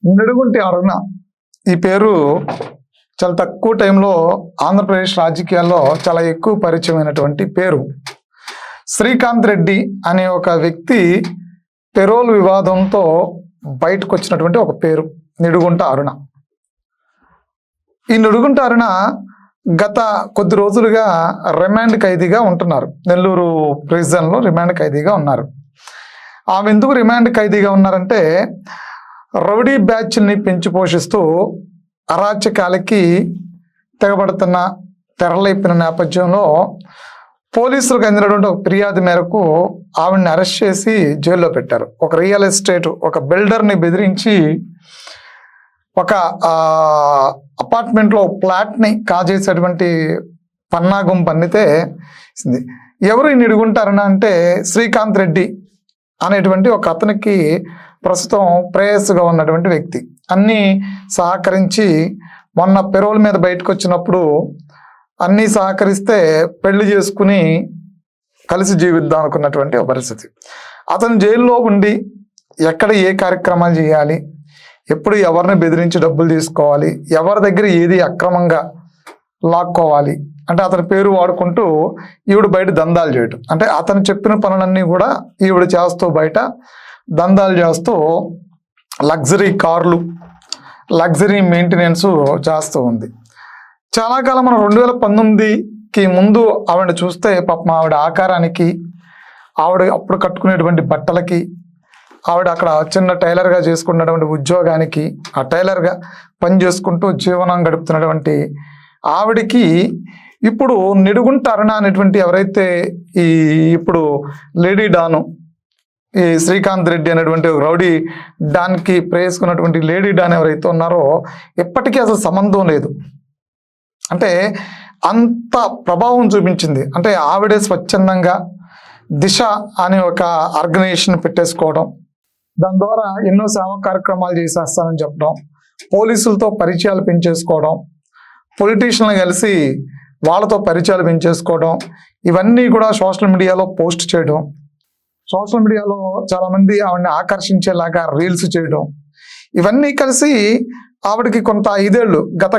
నిడుగుంటి అరుణ ఈ పేరు చాలా తక్కువ టైంలో ఆంధ్రప్రదేశ్ రాజకీయాల్లో చాలా ఎక్కువ పరిచయమైనటువంటి పేరు. శ్రీకాంత్ రెడ్డి అనే ఒక వ్యక్తి పెరోల్ వివాదంతో బయటకు వచ్చినటువంటి ఒక పేరు నిడుగుంట అరుణ. ఈ నిడుగుంట అరుణ గత కొద్ది రోజులుగా రిమాండ్ ఖైదీగా ఉంటున్నారు. నెల్లూరు ప్రిజన్లో రిమాండ్ ఖైదీగా ఉన్నారు. ఆమె ఎందుకు రిమాండ్ ఖైదీగా ఉన్నారంటే రౌడీ బ్యాచ్ని పెంచి పోషిస్తూ అరాచకాలకి తెగబడుతున్న తెరలేపిన నేపథ్యంలో పోలీసులకు అందినటువంటి ఒక ఫిర్యాదు మేరకు ఆవిడని అరెస్ట్ చేసి జైల్లో పెట్టారు. ఒక రియల్ ఎస్టేట్ ఒక బిల్డర్ని బెదిరించి ఒక అపార్ట్మెంట్లో ఫ్లాట్ని కాజేసేటువంటి పన్నాగం పన్నితే ఎవరు నిడుగుంటారని అంటే శ్రీకాంత్ రెడ్డి అనేటువంటి ఒక అతనికి ప్రస్తుతం ప్రేయస్గా ఉన్నటువంటి వ్యక్తి అన్నీ సహకరించి మొన్న పెరోల్ మీద బయటకు వచ్చినప్పుడు అన్నీ సహకరిస్తే పెళ్లి చేసుకుని కలిసి జీవిద్దాం అనుకున్నటువంటి ఒక పరిస్థితి. అతను జైల్లో ఉండి ఎక్కడ ఏ కార్యక్రమాలు చేయాలి, ఎప్పుడు ఎవరిని బెదిరించి డబ్బులు తీసుకోవాలి, ఎవరి దగ్గర ఏది అక్రమంగా లాక్కోవాలి అంటే అతని పేరు వాడుకుంటూ ఈవిడ బయట దందాలు చేయటం. అంటే అతను చెప్పిన పనులన్నీ కూడా ఈవిడ చేస్తూ బయట దందాలు చేస్తూ లగ్జరీ కార్లు లగ్జరీ మెయింటెనెన్స్ చేస్తూ ఉంది. చాలా కాలం మనం 2019కి ముందు ఆవిడ చూస్తే పాపం ఆవిడ ఆకారానికి ఆవిడ అప్పుడు కట్టుకునేటువంటి బట్టలకి ఆవిడ అక్కడ చిన్న టైలర్గా చేసుకున్నటువంటి ఉద్యోగానికి ఆ టైలర్గా పని చేసుకుంటూ జీవనం గడుపుతున్నటువంటి ఆవిడికి ఇప్పుడు నిడుగుంట అరుణ అనేటువంటి ఎవరైతే ఇప్పుడు లేడీ డాను ఈ శ్రీకాంత్ రెడ్డి అనేటువంటి రౌడీ డాన్కి ప్రేసుకున్నటువంటి లేడీ డాన్ ఎవరైతే ఉన్నారో ఎప్పటికీ అసలు సంబంధం లేదు. అంటే అంత ప్రభావం చూపించింది. అంటే ఆవిడే స్వచ్ఛందంగా దిశ అనే ఒక ఆర్గనైజేషన్ పెట్టేసుకోవడం, దాని ద్వారా ఎన్నో సేవా కార్యక్రమాలు చేసేస్తానని చెప్పడం, పోలీసులతో పరిచయాలు పెంచేసుకోవడం, పొలిటీషియన్లు కలిసి వాళ్ళతో పరిచయాలు పెంచేసుకోవడం, ఇవన్నీ కూడా సోషల్ మీడియాలో పోస్ట్ చేయడం, సోషల్ మీడియాలో చాలామంది ఆవిడని ఆకర్షించేలాగా రీల్స్ చేయడం, ఇవన్నీ కలిసి ఆవిడకి కొంత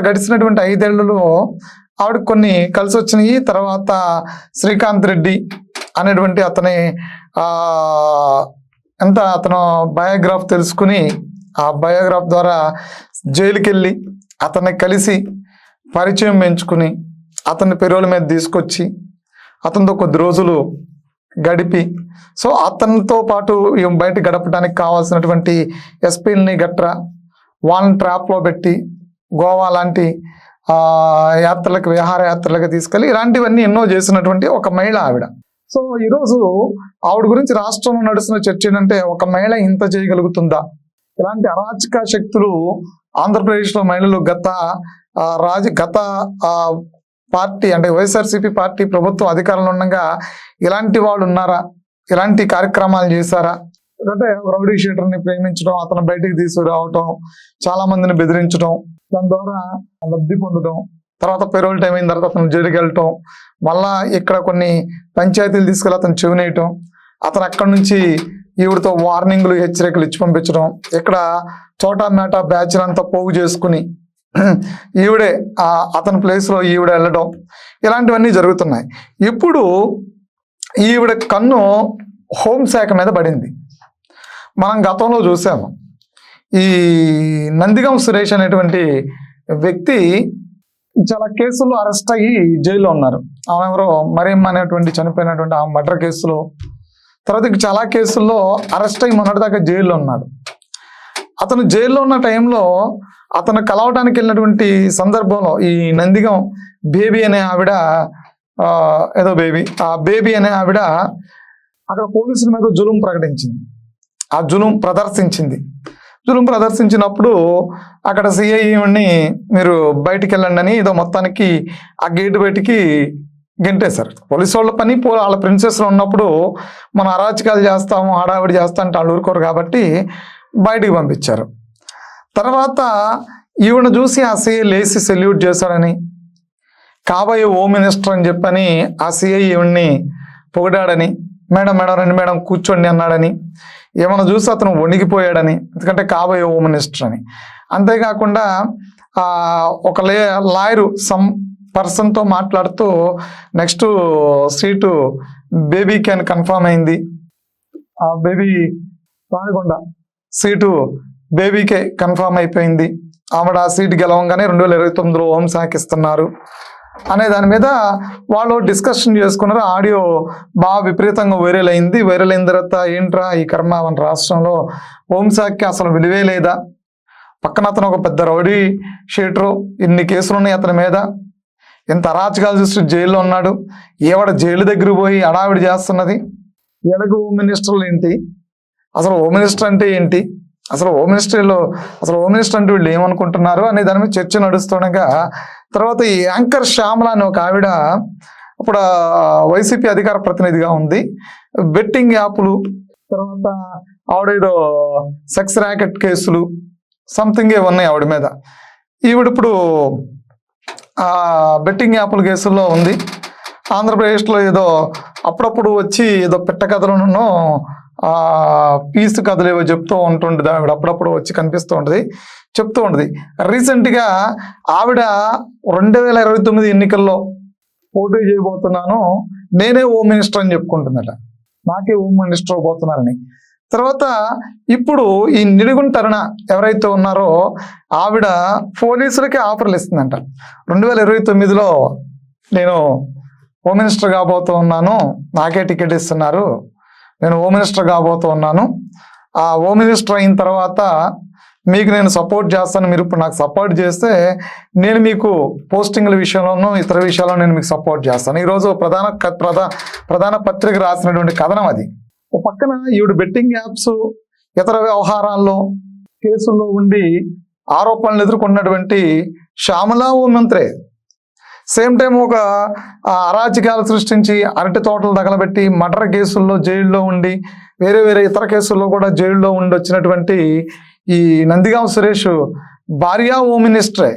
గడిచినటువంటి 5 ఏళ్లలో ఆవిడకి కొన్ని కలిసి వచ్చినాయి. తర్వాత శ్రీకాంత్ రెడ్డి అనేటువంటి అతని అతను బయోగ్రాఫ్ తెలుసుకుని ఆ బయోగ్రాఫ్ ద్వారా జైలుకి వెళ్ళి అతన్ని కలిసి పరిచయం పెంచుకుని అతన్ని పెరోల్ మీద తీసుకొచ్చి అతనితో కొద్ది రోజులు గడిపి సో అతనితో పాటు బయట గడపడానికి కావాల్సినటువంటి ఎస్పీలని గట్రా వాళ్ళని ట్రాప్లో పెట్టి గోవా లాంటి యాత్రలకు విహారయాత్రలకు తీసుకెళ్ళి ఇలాంటివన్నీ ఎన్నో చేసినటువంటి ఒక మహిళ ఆవిడ. సో ఈరోజు ఆవిడ గురించి రాష్ట్రంలో నడుస్తున్న చర్చ ఏంటంటే ఒక మహిళ ఇంత చేయగలుగుతుందా? ఇలాంటి అరాచక శక్తులు ఆంధ్రప్రదేశ్లో మహిళలు గత పార్టీ అంటే వైఎస్ఆర్సీపీ పార్టీ ప్రభుత్వం అధికారంలో ఉండగా ఇలాంటి వాళ్ళు ఉన్నారా? ఇలాంటి కార్యక్రమాలు చేశారా? అంటే రౌడీ షీటర్ని ప్రేమించడం, అతను బయటికి తీసుకురావటం, చాలా మందిని బెదిరించడం, దాని ద్వారా లబ్ధి పొందడం, తర్వాత పెరోల్ టైం అయిన తర్వాత అతను జైలుకి వెళ్ళటం, మళ్ళా ఇక్కడ కొన్ని పంచాయతీలు తీసుకెళ్ళి అతను చెవినేయటం, అతను అక్కడి నుంచి ఈవిడతో వార్నింగ్లు హెచ్చరికలు ఇచ్చి పంపించడం, ఇక్కడ చోటా మేటా బ్యాచ్ అంతా పోగు చేసుకుని ఈవిడే అతని ప్లేస్లో ఈవిడ వెళ్ళడం, ఇలాంటివన్నీ జరుగుతున్నాయి. ఇప్పుడు ఈవిడ కన్ను హోంశాఖ మీద పడింది. మనం గతంలో చూసాము ఈ నందిగం సురేష్ అనేటువంటి వ్యక్తి చాలా కేసుల్లో అరెస్ట్ అయ్యి జైల్లో ఉన్నారు. ఆమె ఎవరో మరియమ్మ అనేటువంటి చనిపోయినటువంటి ఆ మర్డర్ కేసులో, తర్వాత చాలా కేసుల్లో అరెస్ట్ అయ్యి మొన్నటిదాకా జైల్లో ఉన్నాడు. అతను జైల్లో ఉన్న టైంలో అతను కలవడానికి వెళ్ళినటువంటి సందర్భంలో ఈ నందిగం బేబీ అనే ఆవిడ ఏదో ఆ బేబీ అనే ఆవిడ అక్కడ పోలీసుల మీద జులుం ప్రకటించింది. ఆ జులుం ప్రదర్శించినప్పుడు అక్కడ సిఐని మీరు బయటికి వెళ్ళండి అని ఏదో మొత్తానికి ఆ గేటు బయటికి గెంటేశారు. పోలీసు వాళ్ళ పని వాళ్ళ ప్రిన్సెస్లో ఉన్నప్పుడు మనం అరాచకాలు చేస్తాము హడావిడి చేస్తా అంటే వాళ్ళు ఊరుకోరు కాబట్టి బయటికి పంపించారు. తర్వాత ఈవిడ చూసి ఆ సిఐ లేచి సెల్యూట్ చేశాడని, కాబోయే హోమ్ మినిస్టర్ అని చెప్పని ఆ సిఐ ఈవిడ్ని పొగిడాడని, మేడం మేడం రండి మేడం కూర్చోండి అన్నాడని, ఏమైనా చూసి అతను వణికిపోయాడని, ఎందుకంటే కాబోయే హోమ్ మినిస్టర్ అని. అంతేకాకుండా ఒక లాయరు సమ్ పర్సన్తో మాట్లాడుతూ నెక్స్ట్ సీటు బేబీకి అని కన్ఫామ్ అయింది, ఆ బేబీ పాల్గొండ సీటు బేబీకే కన్ఫామ్ అయిపోయింది, ఆవిడ ఆ సీటు గెలవంగానే 2029లో హోంశాఖ ఇస్తున్నారు అనే దాని మీద వాళ్ళు డిస్కషన్ చేసుకున్నారు. ఆడియో బాగా విపరీతంగా వైరల్ అయింది. వైరల్ అయిన తర్వాత ఏంట్రా ఈ కర్మ, మన రాష్ట్రంలో హోంశాఖకి అసలు విలువే లేదా, పక్కన అతను ఒక పెద్ద రౌడీ షీటరు, ఇన్ని కేసులు ఉన్నాయి అతని మీద, ఎంత అరాచకాలు చూస్తూ జైల్లో ఉన్నాడు, ఏవాడ జైలు దగ్గర పోయి అడావిడి చేస్తున్నది, ఎలాగో హోమ్ మినిస్టర్లు ఏంటి, అసలు హోమ్ మినిస్టర్ అంటే ఏంటి, అసలు హోమ్ మినిస్టర్ అంటే వీళ్ళు ఏమనుకుంటున్నారు అనే దాని మీద చర్చ నడుస్తుండగా, తర్వాత ఈ యాంకర్ శ్యామల అని ఒక ఆవిడ అప్పుడు వైసీపీ అధికార ప్రతినిధిగా ఉంది, బెట్టింగ్ యాప్లు, తర్వాత ఆవిడేదో సెక్స్ ర్యాకెట్ కేసులు సంథింగ్ ఉన్నాయి ఆవిడ మీద. ఈవిడిప్పుడు బెట్టింగ్ యాప్ల కేసుల్లో ఉంది. ఆంధ్రప్రదేశ్లో ఏదో అప్పుడప్పుడు వచ్చి ఏదో పెట్ట కథలను పీసు కథలు ఏవో చెప్తూ ఉంటుండదు ఆవిడ, అప్పుడప్పుడు వచ్చి కనిపిస్తూ ఉంటుంది, చెప్తూ ఉంటుంది. రీసెంట్గా ఆవిడ 2029 ఎన్నికల్లో పోటీ చేయబోతున్నాను, నేనే హోమ్ మినిస్టర్ అని చెప్పుకుంటుందట, నాకే హోమ్ మినిస్టర్ పోతున్నారని. తర్వాత ఇప్పుడు ఈ నిడిగుంట అరుణ ఎవరైతే ఉన్నారో ఆవిడ పోలీసులకి ఆఫర్లు ఇస్తుందంట. 2029లో నేను హోమ్ మినిస్టర్ కాబోతూ ఉన్నాను, నాకే టికెట్ ఇస్తున్నారు, నేను హోమ్ మినిస్టర్ కాబోతూ ఉన్నాను, ఆ హోమ్ మినిస్టర్ అయిన తర్వాత మీకు నేను సపోర్ట్ చేస్తాను, మీరు ఇప్పుడు నాకు సపోర్ట్ చేస్తే నేను మీకు పోస్టింగ్ల విషయంలోనూ ఇతర విషయాల్లో నేను మీకు సపోర్ట్ చేస్తాను. ఈరోజు ప్రధాన పత్రిక రాసినటువంటి కథనం అది. ఒక పక్కన ఈవిడ బెట్టింగ్ యాప్స్ ఇతర వ్యవహారాల్లో కేసుల్లో ఉండి ఆరోపణలు ఎదుర్కొన్నటువంటి శ్యామల హోం మంత్రి, సేమ్ టైం ఒక అరాచకాలు సృష్టించి అరటి తోటలు తగలబెట్టి మర్డర్ కేసుల్లో జైల్లో ఉండి వేరే ఇతర కేసుల్లో కూడా జైల్లో ఉండి వచ్చినటువంటి ఈ నందిగాం సురేష్ భార్య హోమ్ మినిస్టరే.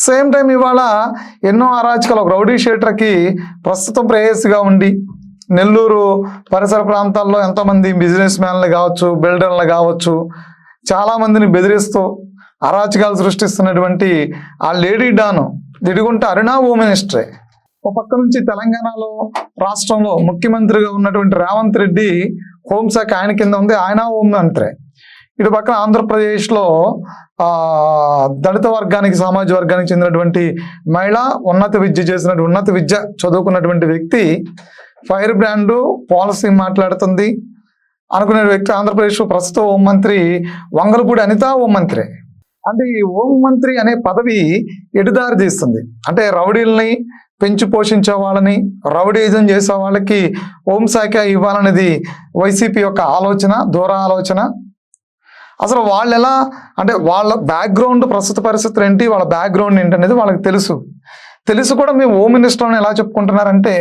సేమ్ టైం ఇవాళ ఎన్నో అరాచకాలు, ఒక రౌడీ షీటర్కి ప్రస్తుతం ప్రేయస్గా ఉండి నెల్లూరు పరిసర ప్రాంతాల్లో ఎంతోమంది బిజినెస్ మ్యాన్లు కావచ్చు, బిల్డర్లు కావచ్చు, చాలామందిని బెదిరిస్తూ అరాచకాలు సృష్టిస్తున్నటువంటి ఆ లేడీ డాను నిడిగుంట అరుణ హోమ్ మినిస్టరే. ఒక పక్క నుంచి తెలంగాణలో రాష్ట్రంలో ముఖ్యమంత్రిగా ఉన్నటువంటి రేవంత్ రెడ్డి హోంశాఖ ఆయన కింద ఉంది, ఆయన హోం మంత్రి. ఇటు పక్కన ఆంధ్రప్రదేశ్లో దళిత వర్గానికి, సామాజిక వర్గానికి చెందినటువంటి మహిళ, ఉన్నత విద్య చదువుకున్నటువంటి వ్యక్తి, ఫైర్ బ్రాండ్ పాలసీ మాట్లాడుతుంది అనుకునే వ్యక్తి ఆంధ్రప్రదేశ్ ప్రస్తుత హోంమంత్రి వంగలపూడి అనిత హోంమంత్రి. అంటే ఈ హోంమంత్రి అనే పదవి ఎటుదారి తీస్తుంది అంటే రౌడీల్ని పెంచి పోషించే వాళ్ళని, రౌడీజం చేసే వాళ్ళకి హోంశాఖ ఇవ్వాలనేది వైసీపీ యొక్క ఆలోచన, దూర ఆలోచన. అసలు వాళ్ళు ఎలా అంటే వాళ్ళ బ్యాక్గ్రౌండ్, ప్రస్తుత పరిస్థితులు ఏంటి, వాళ్ళ బ్యాక్గ్రౌండ్ ఏంటనేది వాళ్ళకి తెలుసు కూడా మేము హోమ్ మినిస్టర్ని ఎలా చెప్పుకుంటున్నారంటే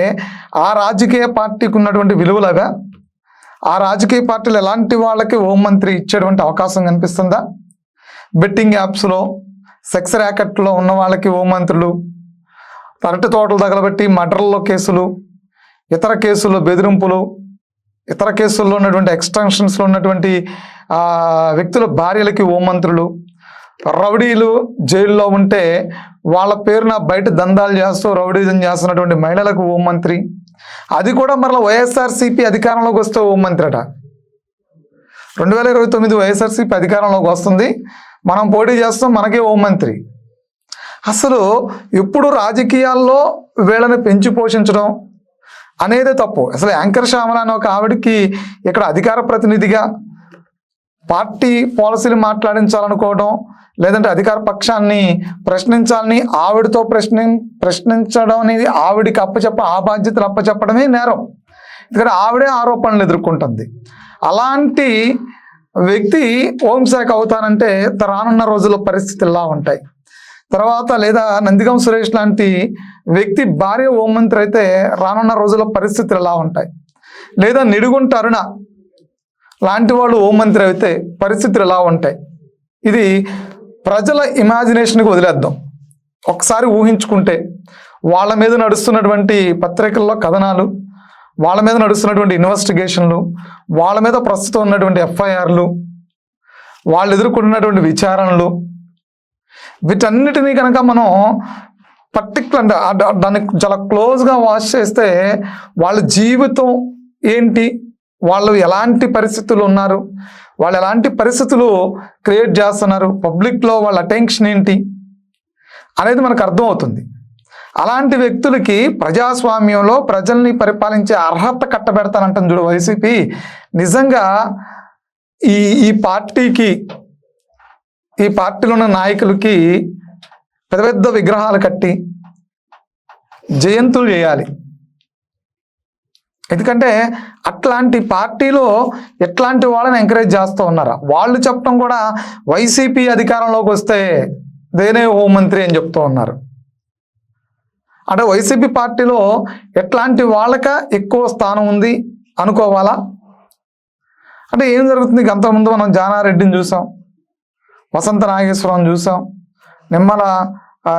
ఆ రాజకీయ పార్టీకి ఉన్నటువంటి విలువలుగా, ఆ రాజకీయ పార్టీలు ఎలాంటి వాళ్ళకి హోంమంత్రి ఇచ్చేటువంటి అవకాశం కనిపిస్తుందా? బెట్టింగ్ యాప్స్లో, సెక్స్ ర్యాకెట్లో ఉన్న వాళ్ళకి హోంమంత్రులు, అరటి తోటలు తగలబెట్టి మర్డర్లో కేసులు, ఇతర కేసుల్లో బెదిరింపులు, ఇతర కేసుల్లో ఉన్నటువంటి ఎక్స్టెన్షన్స్లో ఉన్నటువంటి వ్యక్తుల భార్యలకి హోంమంత్రులు, రౌడీలు జైల్లో ఉంటే వాళ్ళ పేరున బయట దందాలు చేస్తూ రౌడీజం చేస్తున్నటువంటి మహిళలకు హోంమంత్రి. అది కూడా మరలా వైఎస్ఆర్సీపీ అధికారంలోకి వస్తే హోంమంత్రి అట. 2029 వైఎస్ఆర్సీపీ అధికారంలోకి వస్తుంది, మనం పోటీ చేస్తాం, మనకే హోంమంత్రి. అసలు ఎప్పుడు రాజకీయాల్లో వీళ్ళని పెంచి పోషించడం అనేది తప్పు. అసలు యాంకర్ శ్యామల అనే ఒక ఆవిడికి ఇక్కడ అధికార ప్రతినిధిగా పార్టీ పాలసీలు మాట్లాడించాలనుకోవడం, లేదంటే అధికార పక్షాన్ని ప్రశ్నించాలని ఆవిడతో ప్రశ్నించడం అనేది ఆవిడికి ఆ బాధ్యతలు అప్పచెప్పడమే నేరం. ఇక్కడ ఆవిడే ఆరోపణలు ఎదుర్కొంటుంది. అలాంటి వ్యక్తి హోంశాఖ అవుతానంటే రానున్న రోజుల్లో పరిస్థితులు ఎలా ఉంటాయి? తర్వాత లేదా నందిగం సురేష్ లాంటి వ్యక్తి భార్య హోంమంత్రి అయితే రానున్న రోజుల్లో పరిస్థితులు ఎలా ఉంటాయి? లేదా నిడిగుంట అరుణ లాంటి వాళ్ళు హోంమంత్రి అయితే పరిస్థితులు ఎలా ఉంటాయి? ఇది ప్రజల ఇమాజినేషన్కి వదిలేద్దాం. ఒకసారి ఊహించుకుంటే వాళ్ళ మీద నడుస్తున్నటువంటి పత్రికల్లో కథనాలు, వాళ్ళ మీద నడుస్తున్నటువంటి ఇన్వెస్టిగేషన్లు, వాళ్ళ మీద ప్రస్తుతం ఉన్నటువంటి ఎఫ్ఐఆర్లు, వాళ్ళు ఎదుర్కొంటున్నటువంటి విచారణలు, వీటన్నిటినీ కనుక మనం పర్టికులర్ దాన్ని చాలా క్లోజ్గా వాచ్ చేస్తే వాళ్ళ జీవితం ఏంటి, వాళ్ళు ఎలాంటి పరిస్థితులు ఉన్నారు, వాళ్ళు ఎలాంటి పరిస్థితులు క్రియేట్ చేస్తున్నారు, పబ్లిక్లో వాళ్ళ అటెన్షన్ ఏంటి అనేది మనకు అర్థమవుతుంది. అలాంటి వ్యక్తులకి ప్రజాస్వామ్యంలో ప్రజల్ని పరిపాలించే అర్హత కట్టబెడతానంటుంది చూడు వైసీపీ. నిజంగా ఈ పార్టీకి, ఈ పార్టీలో ఉన్న నాయకులకి పెద్ద పెద్ద విగ్రహాలు కట్టి జయంతులు చేయాలి. ఎందుకంటే అట్లాంటి పార్టీలో ఎట్లాంటి వాళ్ళని ఎంకరేజ్ చేస్తూ ఉన్నారా. వాళ్ళు చెప్పడం కూడా వైసీపీ అధికారంలోకి వస్తే దేనే హోంమంత్రి అని చెప్తూ ఉన్నారు. అంటే వైసీపీ పార్టీలో ఎట్లాంటి వాళ్ళక ఎక్కువ స్థానం ఉంది అనుకోవాలా? అంటే ఏం జరుగుతుంది? అంతకుముందు మనం జానారెడ్డిని చూసాం, వసంత నాగేశ్వరం చూసాం,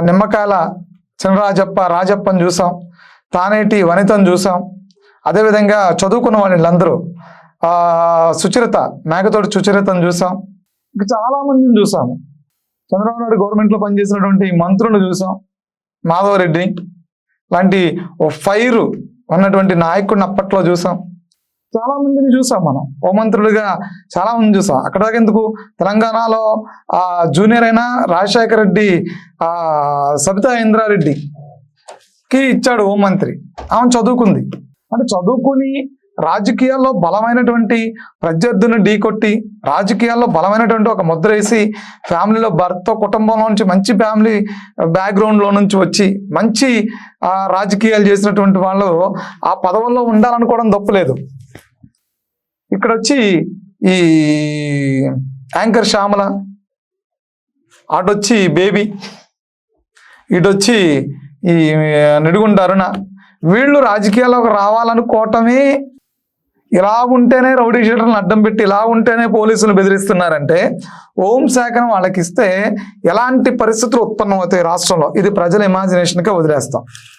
నిమ్మకాయల రాజప్పని చూసాం, తానేటి వనితను చూసాం, అదేవిధంగా చదువుకున్న వాళ్ళందరూ సుచరిత, మేకతోటి సుచరితను చూసాం, ఇంకా చాలామందిని చూసాము. చంద్రబాబు నాయుడు గవర్నమెంట్లో పనిచేసినటువంటి మంత్రులు చూసాం, మాధవరెడ్డి లాంటి ఓ ఫైరు ఉన్నటువంటి నాయకుడిని అప్పట్లో చూసాం. చాలా మందిని చూసాం మనం హోంమంత్రులుగా, చాలా మంది చూసాం. అక్కడ దాకా ఎందుకు, తెలంగాణలో జూనియర్ అయిన రాజశేఖర రెడ్డి సబితా ఇంద్రారెడ్డికి ఇచ్చాడు హోంమంత్రి. ఆమె చదువుకుంది. అంటే చదువుకుని రాజకీయాల్లో బలమైనటువంటి ప్రత్యర్థులను ఢీకొట్టి, రాజకీయాల్లో బలమైనటువంటి ఒక ముద్ర వేసి, ఫ్యామిలీలో భర్త కుటుంబంలో నుంచి మంచి ఫ్యామిలీ బ్యాక్గ్రౌండ్లో నుంచి వచ్చి మంచి రాజకీయాలు చేసినటువంటి వాళ్ళు ఆ పదవుల్లో ఉండాలనుకోవడం తప్పులేదు. ఇక్కడ వచ్చి ఈ యాంకర్ శ్యామల, అటొచ్చి బేబీ, ఇటొచ్చి ఈ నిడుగుంట అరుణ, వీళ్ళు రాజకీయాల్లోకి రావాలనుకోవటమే. ఇలా ఉంటేనే రౌడీ షీటర్లను అడ్డం పెట్టి, ఇలా ఉంటేనే పోలీసులు బెదిరిస్తున్నారంటే హోంశాఖను వాళ్ళకి ఇస్తే ఎలాంటి పరిస్థితులు ఉత్పన్నం అవుతాయి రాష్ట్రంలో, ఇది ప్రజల ఇమాజినేషన్కే వదిలేస్తాం.